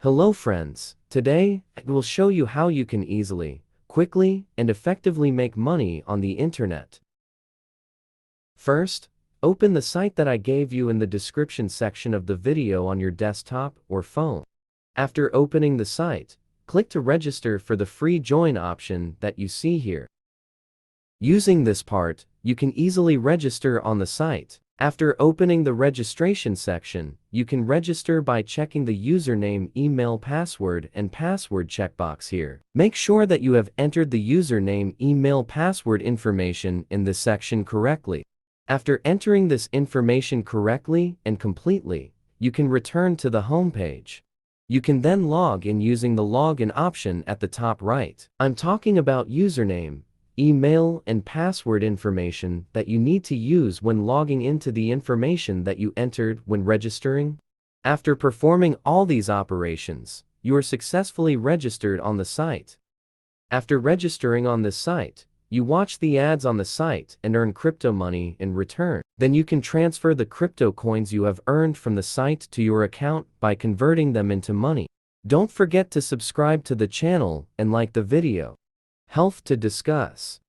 Hello friends, today I will show you how you can easily, quickly, and effectively make money on the internet. First, open the site that I gave you in the description section of the video on your desktop or phone. After opening the site, click to register for the free join option that you see here. Using this part, you can easily register on the site. After opening the registration section, you can register by checking the username, email, password, and password checkbox here. Make sure that you have entered the username, email, password information in this section correctly. After entering this information correctly and completely, you can return to the home page. You can then log in using the login option at the top right. I'm talking about username, email, and password information that you need to use when logging into the information that you entered when registering. After performing all these operations, you are successfully registered on the site. After registering on this site, you watch the ads on the site and earn crypto money in return. Then you can transfer the crypto coins you have earned from the site to your account by converting them into money. Don't forget to subscribe to the channel and like the video. Health to discuss.